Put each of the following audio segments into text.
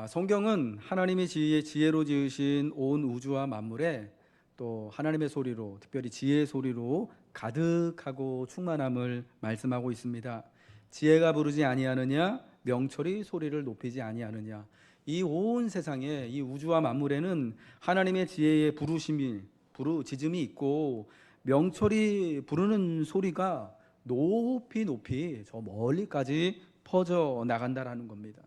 성경은 하나님의 지혜로 지으신 온 우주와 만물에 또 하나님의 소리로, 특별히 지혜의 소리로 가득하고 충만함을 말씀하고 있습니다. 지혜가 부르지 아니하느냐, 명철이 소리를 높이지 아니하느냐. 이 온 세상에, 이 우주와 만물에는 하나님의 지혜의 부르짖음이 있고, 명철이 부르는 소리가 높이 높이 저 멀리까지 퍼져 나간다라는 겁니다.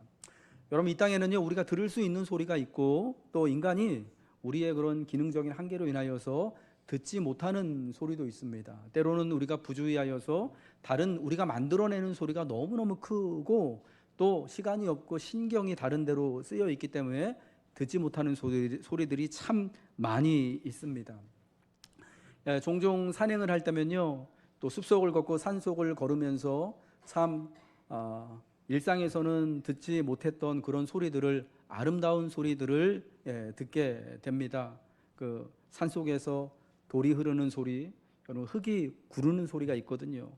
여러분, 이 땅에는요, 우리가 들을 수 있는 소리가 있고, 또 인간이 우리의 그런 기능적인 한계로 인하여서 듣지 못하는 소리도 있습니다. 때로는 우리가 부주의하여서 다른 우리가 만들어내는 소리가 너무너무 크고, 또 시간이 없고 신경이 다른 데로 쓰여 있기 때문에 듣지 못하는 소리들이 참 많이 있습니다. 종종 산행을 할 때면요, 또 숲속을 걷고 산속을 걸으면서 참 일상에서는 듣지 못했던 그런 소리들을, 아름다운 소리들을 듣게 됩니다. 그 산속에서 돌이 흐르는 소리, 흙이 구르는 소리가 있거든요.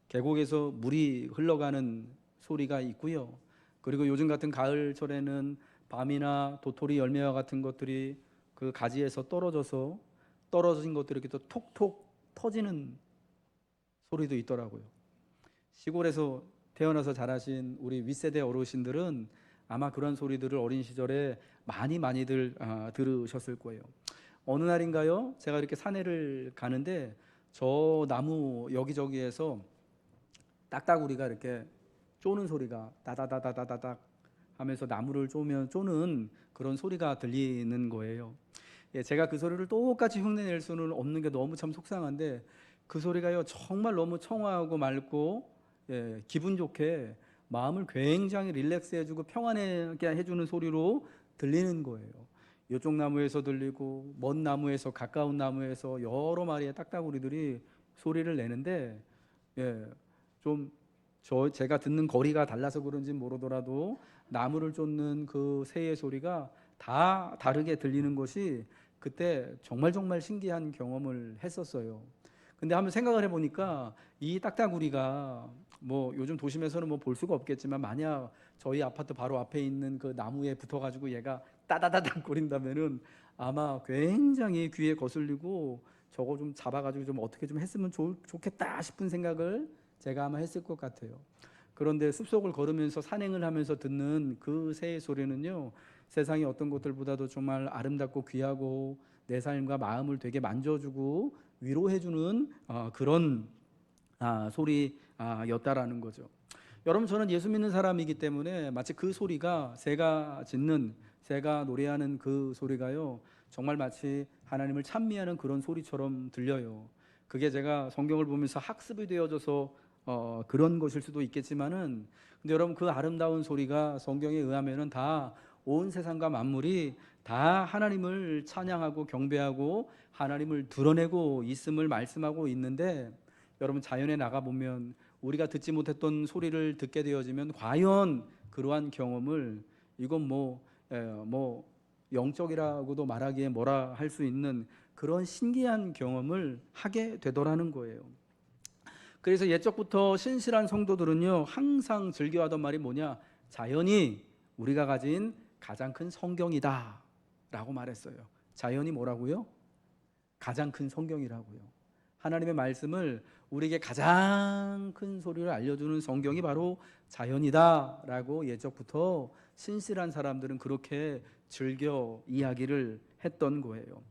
계곡에서 물이 흘러가는 소리가 있고요. 그리고 요즘 같은 가을철에는 밤이나 도토리 열매와 같은 것들이 그 가지에서 떨어진 것들이 이렇게 또 톡톡 터지는 소리도 있더라고요. 시골에서 태어나서 자라신 우리 윗세대 어르신들은 아마 그런 소리들을 어린 시절에 많이들 들으셨을 거예요. 어느 날인가요? 제가 이렇게 산에를 가는데 저 나무 여기저기에서 딱따구리가 이렇게 쪼는 소리가 다다다다다닥 하면서 나무를 쪼는 그런 소리가 들리는 거예요. 제가 그 소리를 똑같이 흉내낼 수는 없는 게 너무 참 속상한데, 그 소리가요 정말 너무 청아하고 맑고 기분 좋게 마음을 굉장히 릴렉스 해주고 평안하게 해주는 소리로 들리는 거예요. 이쪽 나무에서 들리고 먼 나무에서, 가까운 나무에서 여러 마리의 딱따구리들이 소리를 내는데, 좀 제가 듣는 거리가 달라서 그런지 모르더라도 나무를 쫓는 그 새의 소리가 다 다르게 들리는 것이 그때 정말 신기한 경험을 했었어요. 근데 한번 생각을 해보니까 이 딱따구리가 뭐 요즘 도심에서는 뭐 볼 수가 없겠지만, 만약 저희 아파트 바로 앞에 있는 그 나무에 붙어가지고 얘가 따다다닥 거린다면은 아마 굉장히 귀에 거슬리고 저거 좀 잡아가지고 좀 어떻게 좀 했으면 좋겠다 싶은 생각을 제가 아마 했을 것 같아요. 그런데 숲속을 걸으면서 산행을 하면서 듣는 그 새의 소리는요, 세상의 어떤 것들보다도 정말 아름답고 귀하고 내 삶과 마음을 되게 만져주고 위로해주는 그런 소리였다라는 거죠. 여러분, 저는 예수 믿는 사람이기 때문에 마치 그 소리가, 새가 노래하는 그 소리가요, 정말 마치 하나님을 찬미하는 그런 소리처럼 들려요. 그게 제가 성경을 보면서 학습이 되어져서 그런 것일 수도 있겠지만은, 근데 여러분, 그 아름다운 소리가 성경에 의하면은 다 온 세상과 만물이 다 하나님을 찬양하고 경배하고 하나님을 드러내고 있음을 말씀하고 있는데, 여러분, 자연에 나가 보면 우리가 듣지 못했던 소리를 듣게 되어지면 과연 그러한 경험을, 이건 뭐 영적이라고도 말하기에 뭐라 할 수 있는 그런 신기한 경험을 하게 되더라는 거예요. 그래서 옛적부터 신실한 성도들은요, 항상 즐겨하던 말이 뭐냐, 자연이 우리가 가진 가장 큰 성경이다 라고 말했어요. 자연이 뭐라고요? 가장 큰 성경이라고요. 하나님의 말씀을 우리에게 가장 큰 소리를 알려주는 성경이 바로 자연이다 라고 옛적부터 신실한 사람들은 그렇게 즐겨 이야기를 했던 거예요.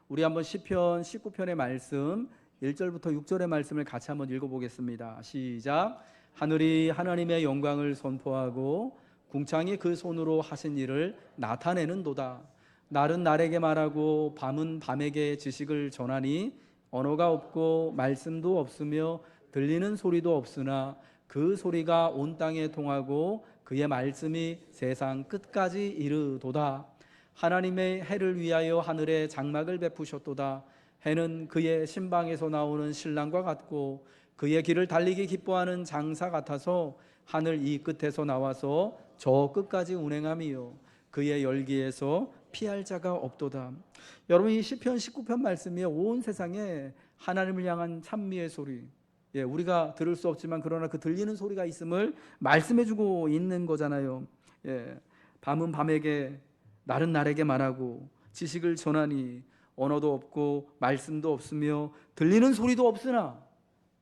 우리 한번 시편 19편의 말씀 1절부터 6절의 말씀을 같이 한번 읽어보겠습니다. 시작. 하늘이 하나님의 영광을 선포하고 궁창이 그 손으로 하신 일을 나타내는도다. 날은 날에게 말하고 밤은 밤에게 지식을 전하니 언어가 없고 말씀도 없으며 들리는 소리도 없으나 그 소리가 온 땅에 통하고 그의 말씀이 세상 끝까지 이르도다. 하나님의 해를 위하여 하늘에 장막을 베푸셨도다. 해는 그의 신방에서 나오는 신랑과 같고 그의 길을 달리기 기뻐하는 장사 같아서 하늘 이 끝에서 나와서 저 끝까지 운행함이요 그의 열기에서 피할 자가 없도다. 여러분, 이 시편 19편 말씀이 온 세상에 하나님을 향한 찬미의 소리, 우리가 들을 수 없지만 그러나 그 들리는 소리가 있음을 말씀해주고 있는 거잖아요. 밤은 밤에게 날은 날에게 말하고 지식을 전하니 언어도 없고 말씀도 없으며 들리는 소리도 없으나,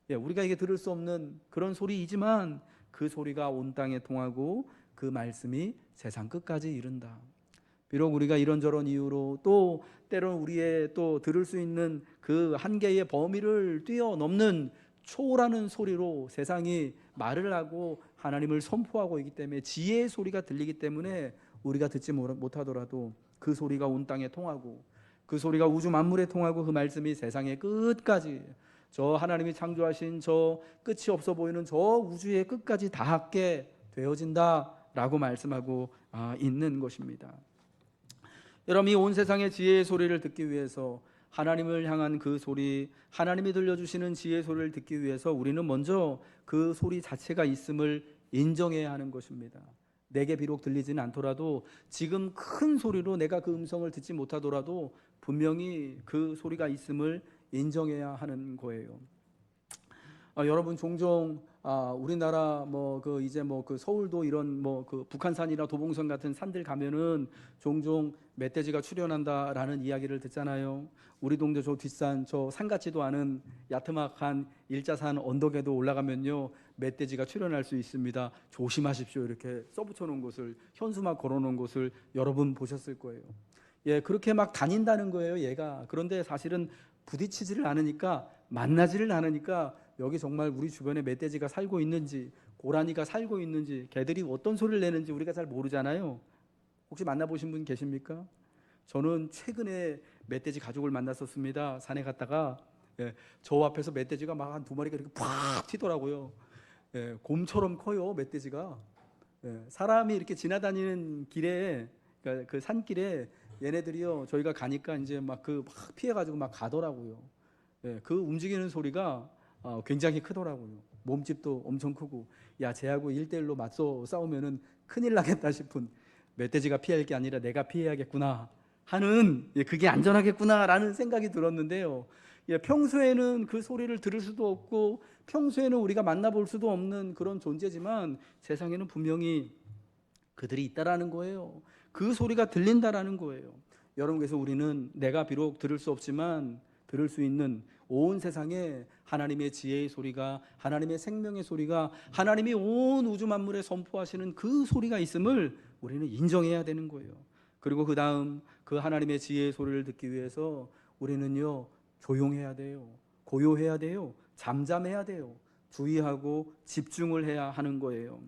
우리가 이게 들을 수 없는 그런 소리이지만 그 소리가 온 땅에 통하고 그 말씀이 세상 끝까지 이른다. 비록 우리가 이런저런 이유로 또 때로는 우리의 또 들을 수 있는 그 한계의 범위를 뛰어넘는 초라는 소리로 세상이 말을 하고 하나님을 선포하고 있기 때문에, 지혜의 소리가 들리기 때문에 우리가 듣지 못하더라도 그 소리가 온 땅에 통하고 그 소리가 우주 만물에 통하고 그 말씀이 세상의 끝까지, 저 하나님이 창조하신 저 끝이 없어 보이는 저 우주의 끝까지 닿게 되어진다라고 말씀하고 있는 것입니다. 여러분, 이 온 세상의 지혜의 소리를 듣기 위해서, 하나님을 향한 그 소리, 하나님이 들려주시는 지혜의 소리를 듣기 위해서 우리는 먼저 그 소리 자체가 있음을 인정해야 하는 것입니다. 내게 비록 들리지는 않더라도, 지금 큰 소리로 내가 그 음성을 듣지 못하더라도 분명히 그 소리가 있음을 인정해야 하는 거예요. 여러분, 종종 우리나라 이제 그 서울도 이런 그 북한산이나 도봉산 같은 산들 가면은 종종 멧돼지가 출현한다라는 이야기를 듣잖아요. 우리 동네 저 뒷산, 저 산 같지도 않은 야트막한 일자산 언덕에도 올라가면요, 멧돼지가 출현할 수 있습니다. 조심하십시오. 이렇게 써붙여 놓은 곳을, 현수막 걸어 놓은 곳을 여러분 보셨을 거예요. 그렇게 막 다닌다는 거예요, 얘가. 그런데 사실은 부딪히지를 않으니까, 만나지를 않으니까 여기 정말 우리 주변에 멧돼지가 살고 있는지, 고라니가 살고 있는지, 개들이 어떤 소리를 내는지 우리가 잘 모르잖아요. 혹시 만나보신 분 계십니까? 저는 최근에 멧돼지 가족을 만났었습니다. 산에 갔다가 저 앞에서 멧돼지가 막 한 2마리가 이렇게 팍 튀더라고요. 곰처럼 커요, 멧돼지가. 사람이 이렇게 지나다니는 길에, 그러니까 그 산길에 얘네들이요, 저희가 가니까 이제 막 피해가지고 막 가더라고요. 그 움직이는 소리가 굉장히 크더라고요. 몸집도 엄청 크고, 쟤하고 1대1로 맞서 싸우면은 큰일 나겠다 싶은, 멧돼지가 피할 게 아니라 내가 피해야겠구나 하는, 그게 안전하겠구나라는 생각이 들었는데요. 평소에는 그 소리를 들을 수도 없고 평소에는 우리가 만나볼 수도 없는 그런 존재지만 세상에는 분명히 그들이 있다라는 거예요. 그 소리가 들린다라는 거예요. 여러분, 그래서 우리는 내가 비록 들을 수 없지만 들을 수 있는 온 세상에 하나님의 지혜의 소리가, 하나님의 생명의 소리가, 하나님이 온 우주 만물에 선포하시는 그 소리가 있음을 우리는 인정해야 되는 거예요. 그리고 그 다음 그 하나님의 지혜의 소리를 듣기 위해서 우리는요, 조용해야 돼요. 고요해야 돼요. 잠잠해야 돼요. 주의하고 집중을 해야 하는 거예요.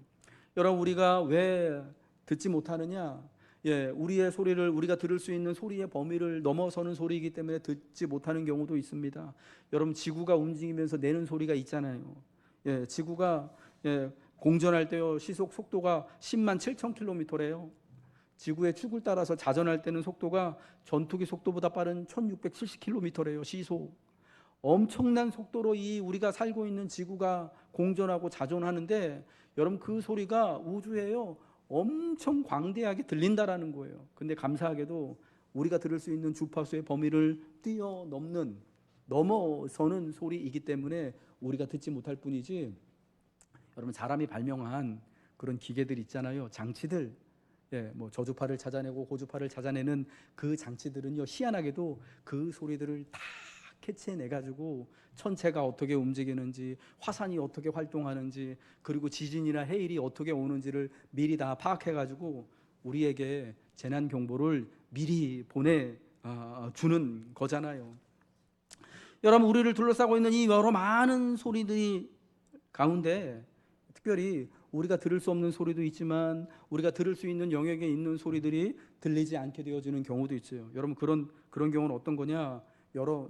여러분, 우리가 왜 듣지 못하느냐? 우리의 소리를, 우리가 들을 수 있는 소리의 범위를 넘어서는 소리이기 때문에 듣지 못하는 경우도 있습니다. 여러분, 지구가 움직이면서 내는 소리가 있잖아요. 지구가 공전할 때요, 시속 속도가 10만 7천 킬로미터래요. 지구의 축을 따라서 자전할 때는 속도가 전투기 속도보다 빠른 1670킬로미터래요, 시속. 엄청난 속도로 이 우리가 살고 있는 지구가 공전하고 자전하는데, 여러분, 그 소리가 우주에요, 엄청 광대하게 들린다라는 거예요. 근데 감사하게도 우리가 들을 수 있는 주파수의 범위를 넘어서는 소리이기 때문에 우리가 듣지 못할 뿐이지, 여러분, 사람이 발명한 그런 기계들 있잖아요, 장치들. 저주파를 찾아내고 고주파를 찾아내는 그 장치들은요, 희한하게도 그 소리들을 다 캐치해내가지고 천체가 어떻게 움직이는지, 화산이 어떻게 활동하는지, 그리고 지진이나 해일이 어떻게 오는지를 미리 다 파악해가지고 우리에게 재난 경보를 미리 보내주는 거잖아요. 여러분, 우리를 둘러싸고 있는 이 여러 많은 소리들이 가운데 특별히 우리가 들을 수 없는 소리도 있지만 우리가 들을 수 있는 영역에 있는 소리들이 들리지 않게 되어지는 경우도 있어요. 여러분, 그런 경우는 어떤 거냐?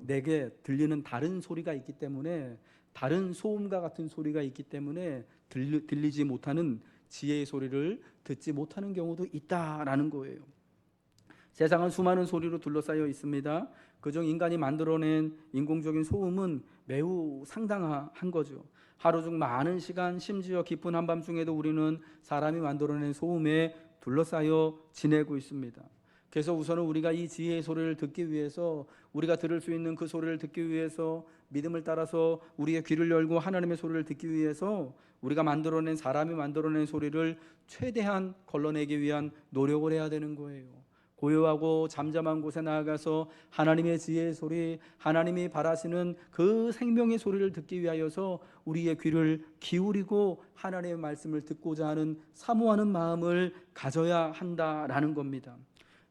내게 들리는 다른 소리가 있기 때문에, 다른 소음과 같은 소리가 있기 때문에 들리지 못하는 지혜의 소리를 듣지 못하는 경우도 있다라는 거예요. 세상은 수많은 소리로 둘러싸여 있습니다. 그중 인간이 만들어낸 인공적인 소음은 매우 상당한 거죠. 하루 중 많은 시간, 심지어 깊은 한밤중에도 우리는 사람이 만들어낸 소음에 둘러싸여 지내고 있습니다. 그래서 우선은 우리가 이 지혜의 소리를 듣기 위해서, 우리가 들을 수 있는 그 소리를 듣기 위해서 믿음을 따라서 우리의 귀를 열고 하나님의 소리를 듣기 위해서 우리가 만들어낸, 사람이 만들어낸 소리를 최대한 걸러내기 위한 노력을 해야 되는 거예요. 고요하고 잠잠한 곳에 나아가서 하나님의 지혜의 소리, 하나님이 바라시는 그 생명의 소리를 듣기 위하여서 우리의 귀를 기울이고 하나님의 말씀을 듣고자 하는 사모하는 마음을 가져야 한다라는 겁니다.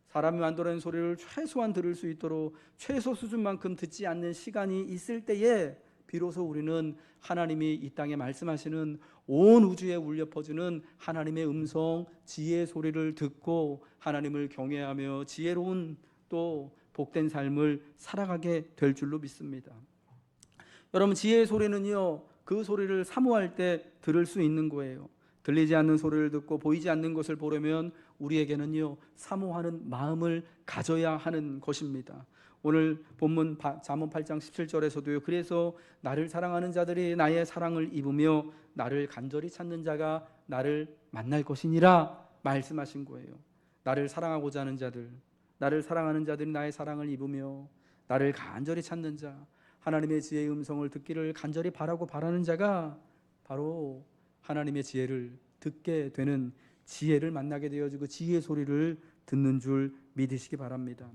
사람이 만들어낸 소리를 최소한 들을 수 있도록 최소 수준만큼 듣지 않는 시간이 있을 때에 비로소 우리는 하나님이 이 땅에 말씀하시는 온 우주에 울려 퍼지는 하나님의 음성, 지혜의 소리를 듣고 하나님을 경외하며 지혜로운 또 복된 삶을 살아가게 될 줄로 믿습니다. 여러분, 지혜의 소리는요, 그 소리를 사모할 때 들을 수 있는 거예요. 들리지 않는 소리를 듣고 보이지 않는 것을 보려면 우리에게는요, 사모하는 마음을 가져야 하는 것입니다. 오늘 본문 잠언 8장 17절에서도요, 그래서 나를 사랑하는 자들이 나의 사랑을 입으며 나를 간절히 찾는 자가 나를 만날 것이니라 말씀하신 거예요. 나를 사랑하고자 하는 자들, 나를 사랑하는 자들이 나의 사랑을 입으며 나를 간절히 찾는 자, 하나님의 지혜의 음성을 듣기를 간절히 바라고 바라는 자가 바로 하나님의 지혜를 듣게 되는, 지혜를 만나게 되어지고 지혜의 소리를 듣는 줄 믿으시기 바랍니다.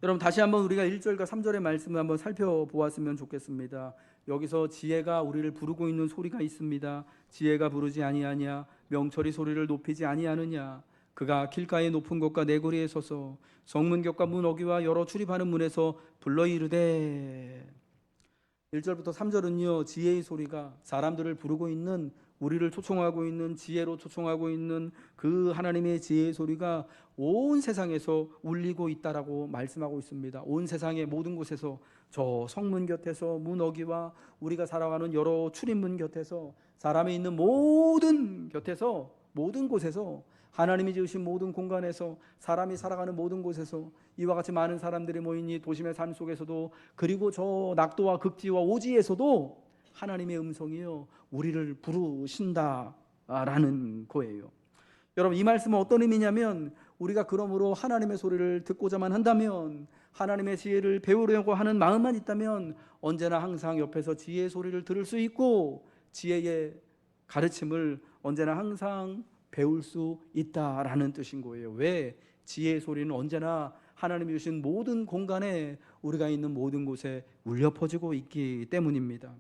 여러분, 다시 한번 우리가 1절과 3절의 말씀을 한번 살펴보았으면 좋겠습니다. 여기서 지혜가 우리를 부르고 있는 소리가 있습니다. 지혜가 부르지 아니하냐, 명철이 소리를 높이지 아니하느냐, 그가 길가의 높은 곳과 내거리에 서서 성문곁과 문 어귀와 여러 출입하는 문에서 불러 이르되. 1절부터 3절은요, 지혜의 소리가 사람들을 부르고 있는, 우리를 초청하고 있는, 지혜로 초청하고 있는 그 하나님의 지혜의 소리가 온 세상에서 울리고 있다라고 말씀하고 있습니다. 온 세상의 모든 곳에서, 저 성문 곁에서, 문 어귀와 우리가 살아가는 여러 출입문 곁에서, 사람이 있는 모든 곁에서, 모든 곳에서, 하나님이 지으신 모든 공간에서, 사람이 살아가는 모든 곳에서 이와 같이 많은 사람들이 모인 이 도심의 삶 속에서도, 그리고 저 낙도와 극지와 오지에서도 하나님의 음성이요, 우리를 부르신다라는 거예요. 여러분, 이 말씀은 어떤 의미냐면, 우리가 그러므로 하나님의 소리를 듣고자만 한다면, 하나님의 지혜를 배우려고 하는 마음만 있다면 언제나 항상 옆에서 지혜의 소리를 들을 수 있고 지혜의 가르침을 언제나 항상 배울 수 있다라는 뜻인 거예요. 왜? 지혜의 소리는 언제나 하나님이 주신 모든 공간에, 우리가 있는 모든 곳에 울려 퍼지고 있기 때문입니다.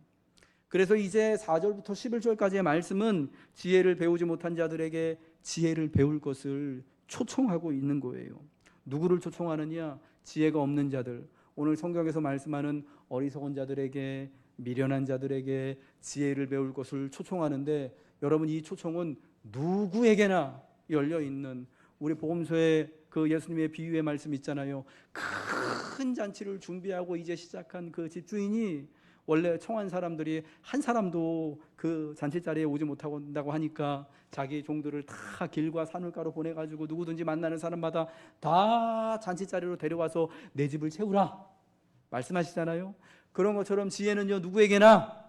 그래서 이제 4절부터 11절까지의 말씀은 지혜를 배우지 못한 자들에게 지혜를 배울 것을 초청하고 있는 거예요. 누구를 초청하느냐? 지혜가 없는 자들, 오늘 성경에서 말씀하는 어리석은 자들에게, 미련한 자들에게 지혜를 배울 것을 초청하는데, 여러분, 이 초청은 누구에게나 열려있는, 우리 복음서에 그 예수님의 비유의 말씀 있잖아요. 큰 잔치를 준비하고 이제 시작한 그 집주인이 원래 청한 사람들이 한 사람도 그 잔치 자리에 오지 못한다고 하니까 자기 종들을 다 길과 산울가로 보내가지고 누구든지 만나는 사람마다 다 잔치 자리로 데려와서 내 집을 채우라 말씀하시잖아요. 그런 것처럼 지혜는요, 누구에게나,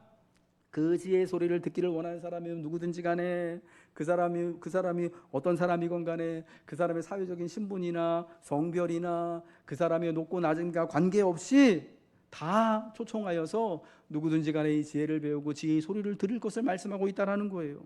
그 지혜의 소리를 듣기를 원하는 사람이면 누구든지 간에, 그 사람이 어떤 사람이건 간에, 그 사람의 사회적인 신분이나 성별이나 그 사람의 높고 낮음과 관계없이 다 초청하여서 누구든지 간에 이 지혜를 배우고 지혜의 소리를 들을 것을 말씀하고 있다라는 거예요.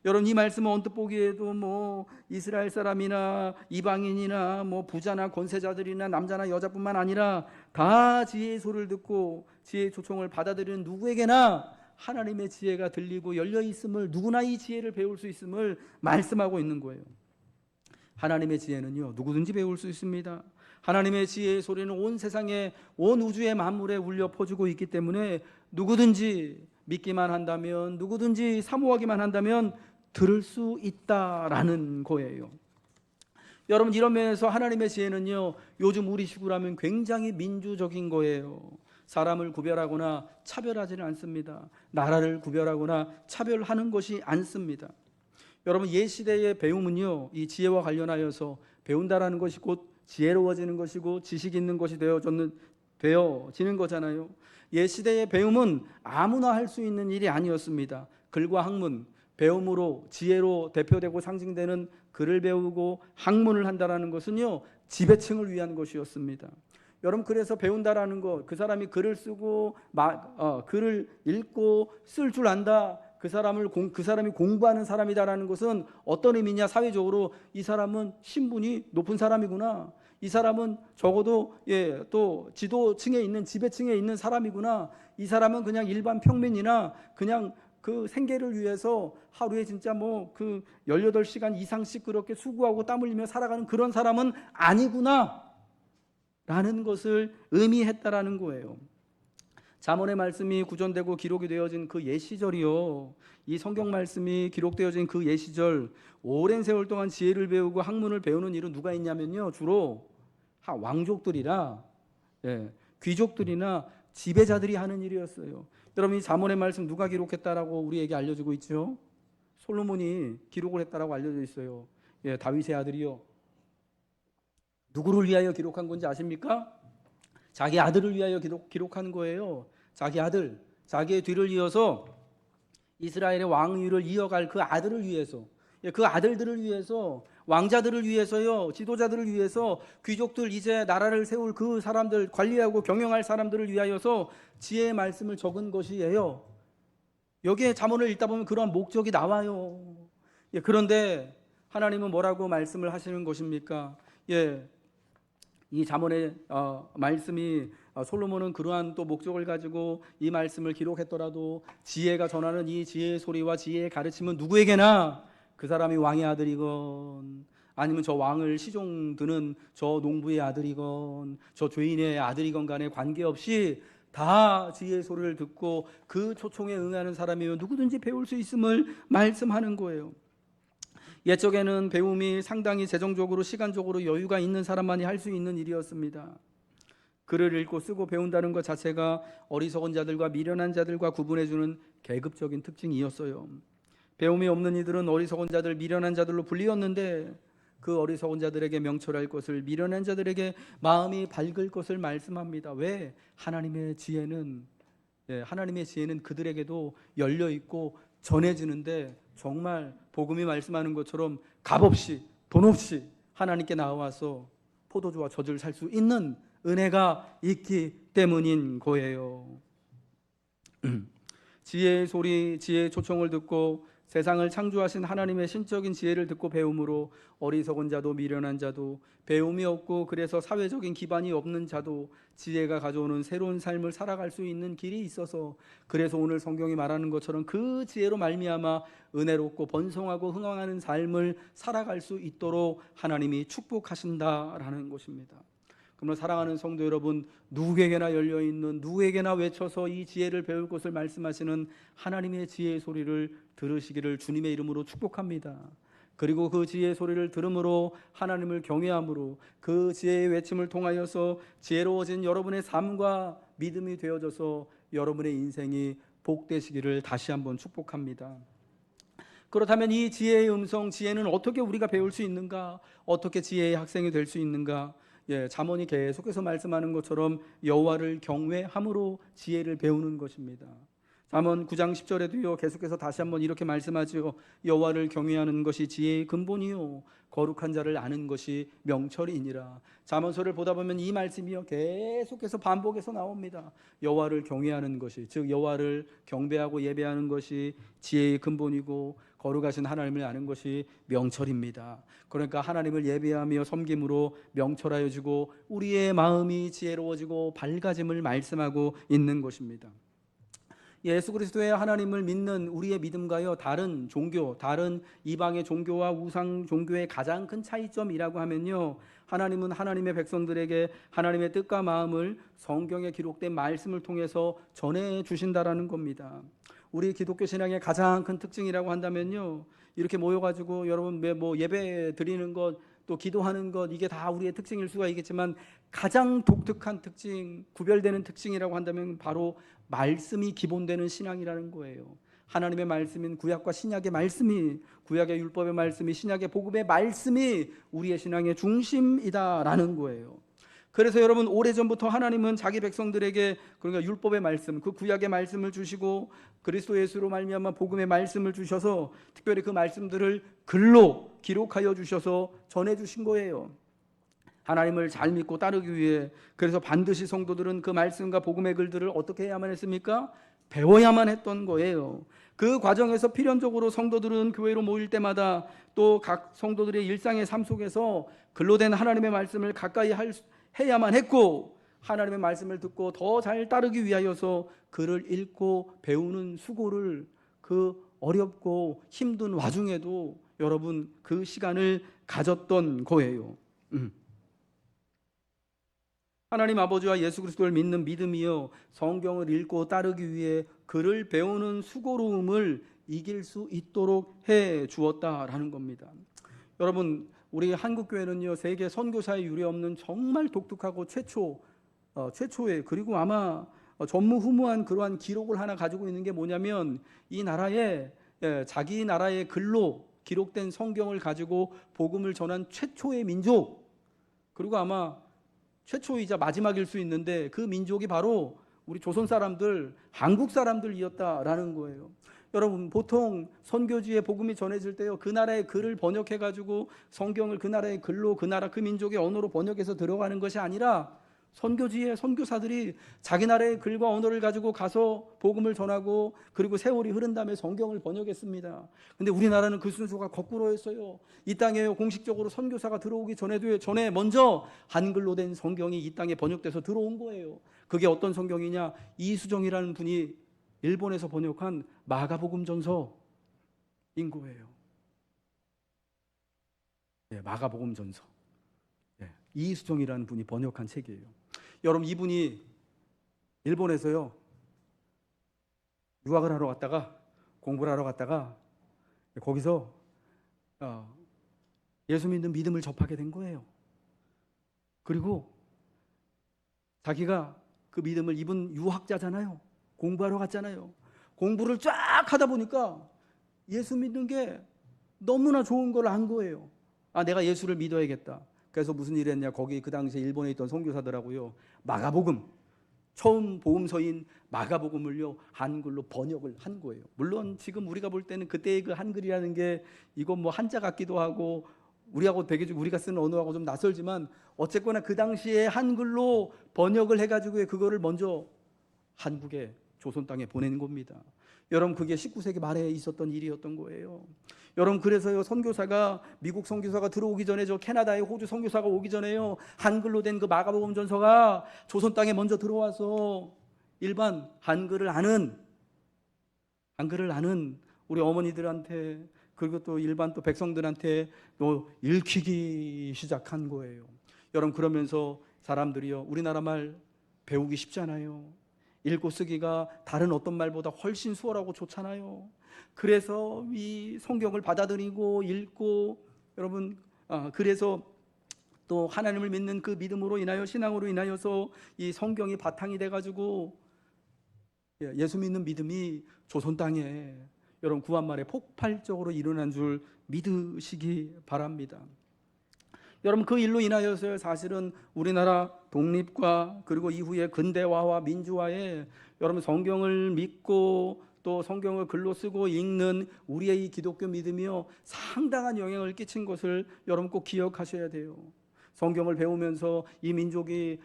여러분, 이 말씀은 언뜻 보기에도 뭐 이스라엘 사람이나 이방인이나 뭐 부자나 권세자들이나 남자나 여자뿐만 아니라 다 지혜의 소리를 듣고 지혜의 초청을 받아들이는 누구에게나 하나님의 지혜가 들리고 열려 있음을, 누구나 이 지혜를 배울 수 있음을 말씀하고 있는 거예요. 하나님의 지혜는요, 누구든지 배울 수 있습니다. 하나님의 지혜의 소리는 온 세상에, 온 우주의 만물에 울려 퍼지고 있기 때문에 누구든지 믿기만 한다면, 누구든지 사모하기만 한다면 들을 수 있다라는 거예요. 여러분, 이런 면에서 하나님의 지혜는요, 요즘 우리 식으로라면 굉장히 민주적인 거예요. 사람을 구별하거나 차별하지는 않습니다. 나라를 구별하거나 차별하는 것이 않습니다. 여러분, 옛 시대의 배움은요, 이 지혜와 관련하여서 배운다라는 것이 곧 지혜로워지는 것이고 지식 있는 것이 되어지는 거잖아요. 옛 시대의 배움은 아무나 할 수 있는 일이 아니었습니다. 글과 학문, 배움으로 지혜로 대표되고 상징되는 글을 배우고 학문을 한다라는 것은요, 지배층을 위한 것이었습니다. 여러분, 그래서 배운다라는 것, 그 사람이 글을 쓰고 글을 읽고 쓸 줄 안다, 그 사람이 공부하는 사람이다라는 것은 어떤 의미냐? 사회적으로 이 사람은 신분이 높은 사람이구나, 이 사람은 적어도 또 지도층에 있는, 지배층에 있는 사람이구나, 이 사람은 그냥 일반 평민이나 그냥 그 생계를 위해서 하루에 진짜 뭐 그 18시간 이상씩 그렇게 수고하고 땀 흘리며 살아가는 그런 사람은 아니구나 라는 것을 의미했다라는 거예요. 잠언의 말씀이 구전되고 기록이 되어진 그 옛 시절이요, 이 성경 말씀이 기록되어진 그 옛 시절, 오랜 세월 동안 지혜를 배우고 학문을 배우는 일은 누가 있냐면요, 주로 왕족들이나 귀족들이나 지배자들이 하는 일이었어요. 여러분, 이 잠언의 말씀 누가 기록했다라고 우리에게 알려주고 있죠? 솔로몬이 기록을 했다라고 알려져 있어요. 다윗의 아들이요. 누구를 위하여 기록한 건지 아십니까? 자기 아들을 위하여 기록한 거예요. 자기 아들, 자기의 뒤를 이어서 이스라엘의 왕위를 이어갈 그 아들을 위해서, 그 아들들을 위해서, 왕자들을 위해서요, 지도자들을 위해서, 귀족들, 이제 나라를 세울 그 사람들, 관리하고 경영할 사람들을 위하여서 지혜의 말씀을 적은 것이에요. 여기에 잠언을 읽다 보면 그런 목적이 나와요. 그런데 하나님은 뭐라고 말씀을 하시는 것입니까? 이 잠언의 말씀이, 솔로몬은 그러한 또 목적을 가지고 이 말씀을 기록했더라도 지혜가 전하는 이 지혜의 소리와 지혜의 가르침은 누구에게나, 그 사람이 왕의 아들이건 아니면 저 왕을 시종 드는 저 농부의 아들이건 저 죄인의 아들이건 간에 관계없이 다 지혜의 소리를 듣고 그 초청에 응하는 사람이면 누구든지 배울 수 있음을 말씀하는 거예요. 옛적에는 배움이 상당히 재정적으로 시간적으로 여유가 있는 사람만이 할 수 있는 일이었습니다. 글을 읽고 쓰고 배운다는 것 자체가 어리석은 자들과 미련한 자들과 구분해주는 계급적인 특징이었어요. 배움이 없는 이들은 어리석은 자들, 미련한 자들로 불리었는데, 그 어리석은 자들에게 명철할 것을, 미련한 자들에게 마음이 밝을 것을 말씀합니다. 왜? 하나님의 지혜는 그들에게도 열려 있고 전해지는데, 정말 복음이 말씀하는 것처럼 값없이, 돈 없이 하나님께 나와서 포도주와 젖을 살 수 있는 은혜가 있기 때문인 거예요. 지혜의 소리, 지혜의 초청을 듣고 세상을 창조하신 하나님의 신적인 지혜를 듣고 배움으로 어리석은 자도 미련한 자도, 배움이 없고 그래서 사회적인 기반이 없는 자도 지혜가 가져오는 새로운 삶을 살아갈 수 있는 길이 있어서, 그래서 오늘 성경이 말하는 것처럼 그 지혜로 말미암아 은혜롭고 번성하고 흥왕하는 삶을 살아갈 수 있도록 하나님이 축복하신다라는 것입니다. 그러므로 사랑하는 성도 여러분, 누구에게나 열려있는, 누구에게나 외쳐서 이 지혜를 배울 것을 말씀하시는 하나님의 지혜의 소리를 들으시기를 주님의 이름으로 축복합니다. 그리고 그 지혜의 소리를 들음으로 하나님을 경외함으로 그 지혜의 외침을 통하여서 지혜로워진 여러분의 삶과 믿음이 되어져서 여러분의 인생이 복되시기를 다시 한번 축복합니다. 그렇다면 이 지혜의 음성, 지혜는 어떻게 우리가 배울 수 있는가? 어떻게 지혜의 학생이 될 수 있는가? 잠언이 계속해서 말씀하는 것처럼 여호와를 경외함으로 지혜를 배우는 것입니다. 잠언 9장 10절에도요, 계속해서 다시 한번 이렇게 말씀하죠. 여호와를 경외하는 것이 지혜의 근본이요, 거룩한 자를 아는 것이 명철이니라. 잠언서를 보다 보면 이 말씀이요, 계속해서 반복해서 나옵니다. 여호와를 경외하는 것이, 즉 여호와를 경배하고 예배하는 것이 지혜의 근본이고, 거룩하신 하나님을 아는 것이 명철입니다. 그러니까 하나님을 예배하며 섬김으로 명철하여지고 우리의 마음이 지혜로워지고 밝아짐을 말씀하고 있는 것입니다. 예수 그리스도의 하나님을 믿는 우리의 믿음과요, 다른 종교, 다른 이방의 종교와 우상 종교의 가장 큰 차이점이라고 하면요, 하나님은 하나님의 백성들에게 하나님의 뜻과 마음을 성경에 기록된 말씀을 통해서 전해 주신다라는 겁니다. 우리 기독교 신앙의 가장 큰 특징이라고 한다면요, 이렇게 모여가지고 여러분 뭐 예배 드리는 것, 또 기도하는 것, 이게 다 우리의 특징일 수가 있겠지만 가장 독특한 특징, 구별되는 특징이라고 한다면 바로 말씀이 기본되는 신앙이라는 거예요. 하나님의 말씀인 구약과 신약의 말씀이, 구약의 율법의 말씀이, 신약의 복음의 말씀이 우리의 신앙의 중심이다라는 거예요. 그래서 여러분, 오래전부터 하나님은 자기 백성들에게, 그러니까 율법의 말씀, 그 구약의 말씀을 주시고 그리스도 예수로 말미암아 복음의 말씀을 주셔서 특별히 그 말씀들을 글로 기록하여 주셔서 전해 주신 거예요. 하나님을 잘 믿고 따르기 위해. 그래서 반드시 성도들은 그 말씀과 복음의 글들을 어떻게 해야만 했습니까? 배워야만 했던 거예요. 그 과정에서 필연적으로 성도들은 교회로 모일 때마다 또 각 성도들의 일상의 삶 속에서 글로 된 하나님의 말씀을 가까이 해야만 했고, 하나님의 말씀을 듣고 더 잘 따르기 위하여서 글을 읽고 배우는 수고를, 그 어렵고 힘든 와중에도 여러분 그 시간을 가졌던 거예요. 하나님 아버지와 예수 그리스도를 믿는 믿음이요, 성경을 읽고 따르기 위해 글을 배우는 수고로움을 이길 수 있도록 해 주었다라는 겁니다. 여러분, 우리 한국교회는요, 세계 선교사에 유례없는 정말 독특하고 최초의, 그리고 아마 전무후무한 그러한 기록을 하나 가지고 있는 게 뭐냐면, 이 나라에 자기 나라의 글로 기록된 성경을 가지고 복음을 전한 최초의 민족, 그리고 아마 최초이자 마지막일 수 있는데 그 민족이 바로 우리 조선 사람들, 한국 사람들이었다라는 거예요. 여러분, 보통 선교지에 복음이 전해질 때요, 그 나라의 글을 번역해 가지고 성경을 그 나라의 글로, 그 나라 그 민족의 언어로 번역해서 들어가는 것이 아니라 선교지에 선교사들이 자기 나라의 글과 언어를 가지고 가서 복음을 전하고, 그리고 세월이 흐른 다음에 성경을 번역했습니다. 근데 우리나라는 그 순서가 거꾸로였어요. 이 땅에 공식적으로 선교사가 들어오기 전에 먼저 한글로 된 성경이 이 땅에 번역돼서 들어온 거예요. 그게 어떤 성경이냐? 이수정이라는 분이 일본에서 번역한 마가복음 전서인 거예요. 마가복음 전서. 이수정이라는 분이 번역한 책이에요. 여러분, 이분이 일본에서요, 유학을 하러 갔다가, 공부를 하러 갔다가 거기서 예수 믿는 믿음을 접하게 된 거예요. 그리고 자기가 그 믿음을, 이분 유학자잖아요, 공부하러 갔잖아요. 공부를 쫙 하다 보니까 예수 믿는 게 너무나 좋은 걸 안 거예요. 내가 예수를 믿어야겠다. 그래서 무슨 일을 했냐, 거기 그 당시에 일본에 있던 선교사들하고요, 마가복음, 처음 복음서인 마가복음을요 한글로 번역을 한 거예요. 물론 지금 우리가 볼 때는 그때의 그 한글이라는 게 이건 뭐 한자 같기도 하고 우리하고 되게 우리가 쓰는 언어하고 좀 낯설지만, 어쨌거나 그 당시에 한글로 번역을 해가지고 그거를 먼저 한국에, 조선 땅에 보낸 겁니다. 여러분, 그게 19세기 말에 있었던 일이었던 거예요. 여러분, 그래서요, 선교사가, 미국 선교사가 들어오기 전에, 저 캐나다에 호주 선교사가 오기 전에요, 한글로 된 그 마가복음 전서가 조선 땅에 먼저 들어와서 일반 한글을 아는 우리 어머니들한테, 그리고 또 일반 또 백성들한테 또 읽히기 시작한 거예요. 여러분, 그러면서 사람들이요, 우리나라 말 배우기 쉽잖아요. 읽고 쓰기가 다른 어떤 말보다 훨씬 수월하고 좋잖아요. 그래서 이 성경을 받아들이고 읽고, 여러분, 그래서 또 하나님을 믿는 그 믿음으로 인하여, 신앙으로 인하여서 이 성경이 바탕이 돼가지고 예수 믿는 믿음이 조선 땅에 여러분 구한말에 폭발적으로 일어난 줄 믿으시기 바랍니다. 여러분, 그 일로 인하여서 사실은 우리나라 독립과 그리고 이후에 근대화와 민주화에 여러분 성경을 믿고 또 성경을 글로 쓰고 읽는 우리의 이 기독교 믿음이요, 상당한 영향을 끼친 것을 여러분 꼭 기억하셔야 돼요. 성경을 배우면서 이 민족이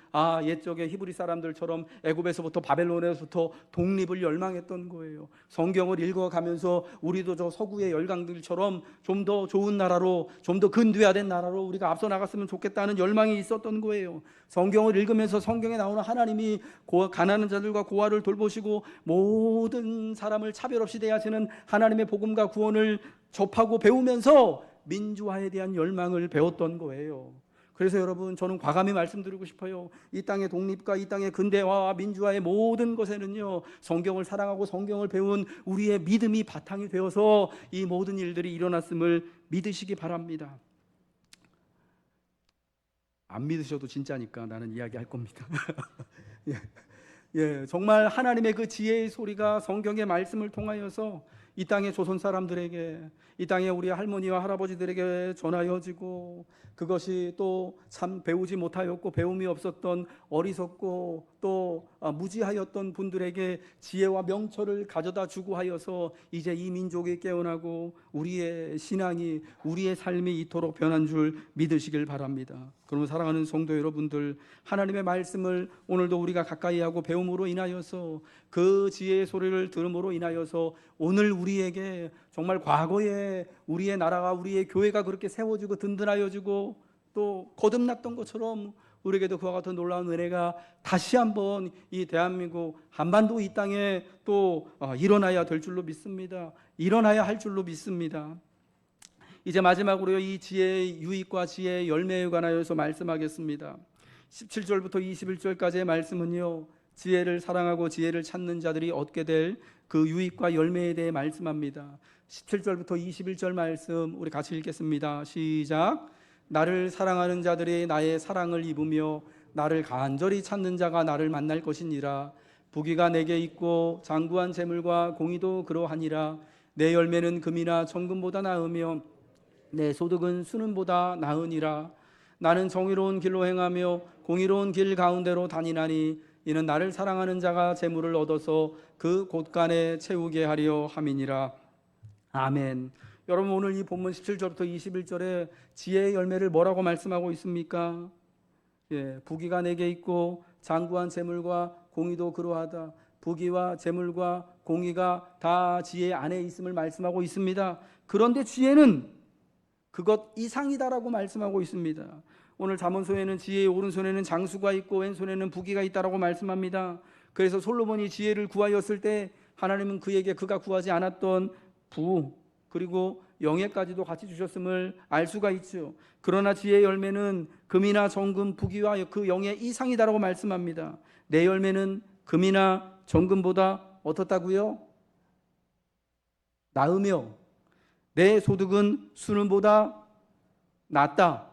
옛적의 히브리 사람들처럼 애굽에서부터 바벨론에서부터 독립을 열망했던 거예요. 성경을 읽어가면서 우리도 저 서구의 열강들처럼 좀 더 좋은 나라로, 좀 더 근대화된 나라로 우리가 앞서 나갔으면 좋겠다는 열망이 있었던 거예요. 성경을 읽으면서 성경에 나오는 하나님이 가난한 자들과 고아를 돌보시고 모든 사람을 차별 없이 대하시는 하나님의 복음과 구원을 접하고 배우면서 민주화에 대한 열망을 배웠던 거예요. 그래서 여러분, 저는 과감히 말씀드리고 싶어요. 이 땅의 독립과 이 땅의 근대화와 민주화의 모든 것에는요, 성경을 사랑하고 성경을 배운 우리의 믿음이 바탕이 되어서 이 모든 일들이 일어났음을 믿으시기 바랍니다. 안 믿으셔도 진짜니까 나는 이야기할 겁니다. 정말 하나님의 그 지혜의 소리가 성경의 말씀을 통하여서 이 땅의 조선 사람들에게, 이 땅의 우리 할머니와 할아버지들에게 전하여지고, 그것이 또 참 배우지 못하였고 배움이 없었던 어리석고 또 무지하였던 분들에게 지혜와 명철을 가져다 주고 하여서 이제 이 민족이 깨어나고 우리의 신앙이, 우리의 삶이 이토록 변한 줄 믿으시길 바랍니다. 그러면 사랑하는 성도 여러분들, 하나님의 말씀을 오늘도 우리가 가까이 하고 배움으로 인하여서, 그 지혜의 소리를 들음으로 인하여서 오늘 우리에게 정말 과거에 우리의 나라가, 우리의 교회가 그렇게 세워지고 든든하여지고 또 거듭났던 것처럼 우리에게도 그와 같은 놀라운 은혜가 다시 한번 이 대한민국 한반도 이 땅에 또 일어나야 될 줄로 믿습니다. 일어나야 할 줄로 믿습니다. 이제 마지막으로 이 지혜의 유익과 지혜의 열매에 관하여서 말씀하겠습니다. 17절부터 21절까지의 말씀은요, 지혜를 사랑하고 지혜를 찾는 자들이 얻게 될 그 유익과 열매에 대해 말씀합니다. 17절부터 21절 말씀 우리 같이 읽겠습니다. 시작. 나를 사랑하는 자들이 나의 사랑을 입으며 나를 간절히 찾는 자가 나를 만날 것이니라. 부귀가 내게 있고 장구한 재물과 공의도 그러하니라. 내 열매는 금이나 정금보다 나으며 내 소득은 수는보다 나으니라. 나는 정의로운 길로 행하며 공의로운 길 가운데로 다니나니 이는 나를 사랑하는 자가 재물을 얻어서 그 곳간에 채우게 하려 함이니라. 아멘. 여러분, 오늘 이 본문 17절부터 21절에 지혜의 열매를 뭐라고 말씀하고 있습니까? 부귀가 내게 있고 장구한 재물과 공의도 그러하다. 부귀와 재물과 공의가 다 지혜 안에 있음을 말씀하고 있습니다. 그런데 지혜는 그것 이상이다라고 말씀하고 있습니다. 오늘 잠언서에는 지혜의 오른손에는 장수가 있고 왼손에는 부귀가 있다라고 말씀합니다. 그래서 솔로몬이 지혜를 구하였을 때 하나님은 그에게 그가 구하지 않았던 부 그리고 영예까지도 같이 주셨음을 알 수가 있죠. 그러나 지혜의 열매는 금이나 정금, 부귀와 그 영예 이상이다라고 말씀합니다. 내 열매는 금이나 정금보다 어떻다고요? 나으며 내 소득은 수는보다 낫다.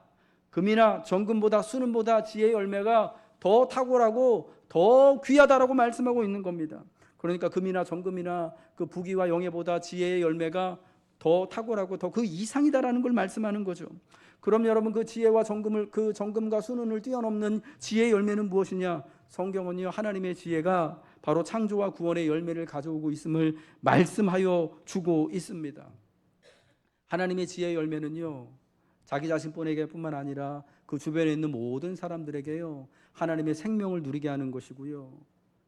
금이나 정금보다 수는보다 지혜의 열매가 더 탁월하고 더 귀하다라고 말씀하고 있는 겁니다. 그러니까 금이나 정금이나 그 부귀와 영예보다 지혜의 열매가 더 탁월하고 더 그 이상이다라는 걸 말씀하는 거죠. 그럼 여러분, 그 지혜와 정금을, 그 정금과 수능을 뛰어넘는 지혜의 열매는 무엇이냐? 성경은요, 하나님의 지혜가 바로 창조와 구원의 열매를 가져오고 있음을 말씀하여 주고 있습니다. 하나님의 지혜의 열매는요, 자기 자신뿐에게뿐만 아니라 그 주변에 있는 모든 사람들에게요, 하나님의 생명을 누리게 하는 것이고요,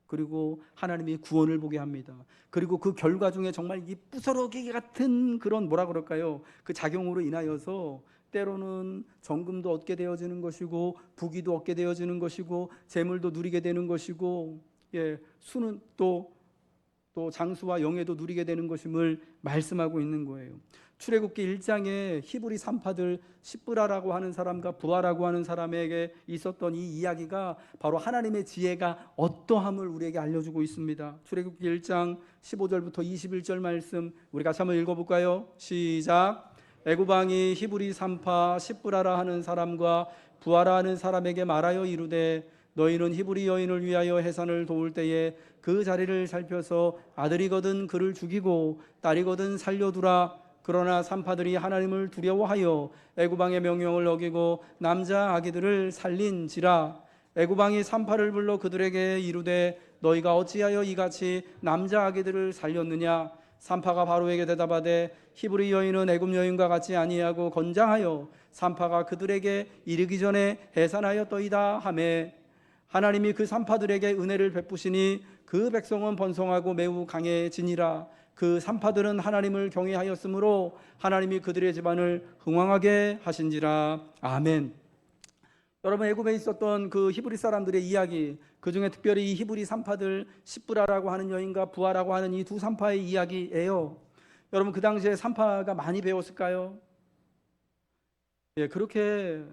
그리고 하나님이 구원을 보게 합니다. 그리고 그 결과 중에 정말 이 부스러기 같은 그런 뭐라 그럴까요? 그 작용으로 인하여서 때로는 정금도 얻게 되어지는 것이고 부귀도 얻게 되어지는 것이고 재물도 누리게 되는 것이고, 수는 또 장수와 영예도 누리게 되는 것임을 말씀하고 있는 거예요. 출애굽기 1장에 히브리 산파들 십브라라고 하는 사람과 부하라고 하는 사람에게 있었던 이 이야기가 바로 하나님의 지혜가 어떠함을 우리에게 알려주고 있습니다. 출애굽기 1장 15절부터 21절 말씀 우리 같이 한번 읽어볼까요? 시작. 애굽 왕이 히브리 산파 십브라라 하는 사람과 부하라 하는 사람에게 말하여 이르되 너희는 히브리 여인을 위하여 해산을 도울 때에 그 자리를 살펴서 아들이거든 그를 죽이고 딸이거든 살려두라. 그러나 산파들이 하나님을 두려워하여 애굽 왕의 명령을 어기고 남자 아기들을 살린지라. 애굽 왕이 산파를 불러 그들에게 이르되 너희가 어찌하여 이같이 남자 아기들을 살렸느냐? 산파가 바로에게 대답하되 히브리 여인은 애굽 여인과 같이 아니하고 건장하여 산파가 그들에게 이르기 전에 해산하였더이다 하매, 하나님이 그 산파들에게 은혜를 베푸시니 그 백성은 번성하고 매우 강해지니라. 그 산파들은 하나님을 경외하였으므로 하나님이 그들의 집안을 흥왕하게 하신지라. 아멘. 여러분, 애굽에 있었던 그 히브리 사람들의 이야기, 그 중에 특별히 이 히브리 산파들 십브라라고 하는 여인과 부하라고 하는 이 두 산파의 이야기예요. 여러분, 그 당시에 산파가 많이 배웠을까요? 그렇게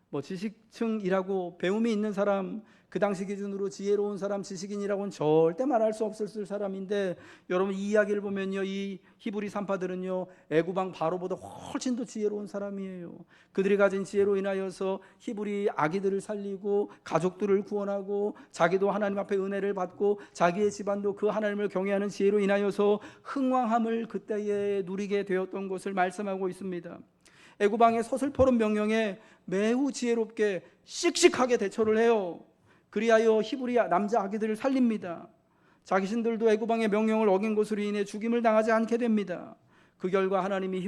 뭐 지식층이라고 배움이 있는 사람, 그 당시 기준으로 지혜로운 사람, 지식인이라고는 절대 말할 수 없었을 사람인데, 여러분 이 이야기를 보면요, 이 히브리 산파들은요 애굽왕 바로보다 훨씬 더 지혜로운 사람이에요. 그들이 가진 지혜로 인하여서 히브리 아기들을 살리고 가족들을 구원하고 자기도 하나님 앞에 은혜를 받고 자기의 집안도 그 하나님을 경외하는 지혜로 인하여서 흥왕함을 그때에 누리게 되었던 것을 말씀하고 있습니다. 애굽왕의 서슬퍼런 명령에 매우 지혜롭게 씩씩하게 대처를 해요. 그리하여 히브리 남자 아기들을 살립니다. 자기신들도 애굽왕의 명령을 어긴 것으로 인해 죽임을 당하지 않게 됩니다. 그 결과 하나님이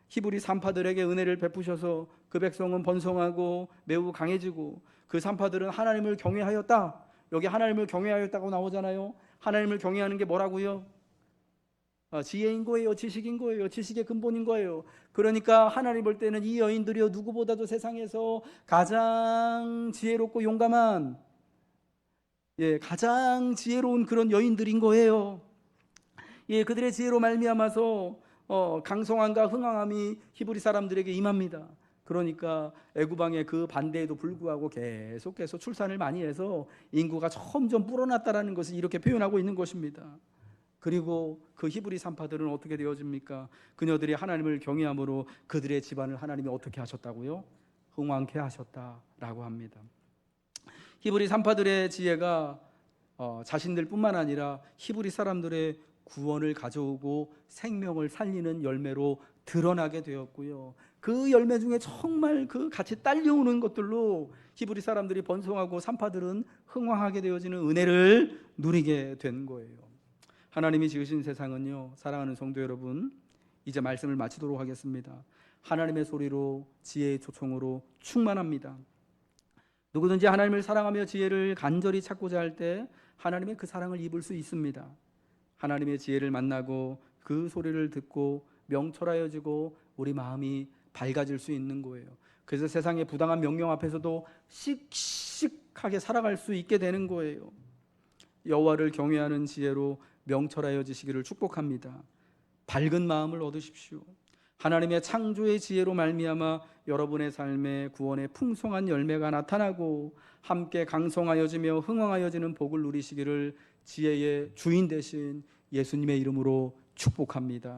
히브리 산파들에게 은혜를 베푸셔서 그 백성은 번성하고 매우 강해지고, 그 산파들은 하나님을 경외하였다. 여기 하나님을 경외하였다고 나오잖아요. 하나님을 경외하는 게 뭐라고요? 지혜인 거예요? 지식인 거예요? 지식의 근본인 거예요. 그러니까 하나님 볼 때는 이 여인들이요 누구보다도 세상에서 가장 지혜롭고 용감한, 가장 지혜로운 그런 여인들인 거예요. 그들의 지혜로 말미암아서 강성함과 흥왕함이 히브리 사람들에게 임합니다. 그러니까 애굽왕의 그 반대에도 불구하고 계속해서 출산을 많이 해서 인구가 점점 불어났다라는 것을 이렇게 표현하고 있는 것입니다. 그리고 그 히브리 산파들은 어떻게 되어집니까? 그녀들이 하나님을 경외함으로 그들의 집안을 하나님이 어떻게 하셨다고요? 흥왕케 하셨다라고 합니다. 히브리 산파들의 지혜가 자신들뿐만 아니라 히브리 사람들의 구원을 가져오고 생명을 살리는 열매로 드러나게 되었고요. 그 열매 중에 정말 그 같이 딸려오는 것들로 히브리 사람들이 번성하고 산파들은 흥왕하게 되어지는 은혜를 누리게 된 거예요. 하나님이 지으신 세상은요, 사랑하는 성도 여러분, 이제 말씀을 마치도록 하겠습니다. 하나님의 소리로 지혜의 초청으로 충만합니다. 누구든지 하나님을 사랑하며 지혜를 간절히 찾고자 할 때 하나님의 그 사랑을 입을 수 있습니다. 하나님의 지혜를 만나고 그 소리를 듣고 명철하여지고 우리 마음이 밝아질 수 있는 거예요. 그래서 세상의 부당한 명령 앞에서도 씩씩하게 살아갈 수 있게 되는 거예요. 여호와를 경외하는 지혜로 명철하여지시기를 축복합니다. 밝은 마음을 얻으십시오. 하나님의 창조의 지혜로 말미암아 여러분의 삶에 구원의 풍성한 열매가 나타나고 함께 강성하여지며 흥왕하여지는 복을 누리시기를 지혜의 주인 되신 예수님의 이름으로 축복합니다.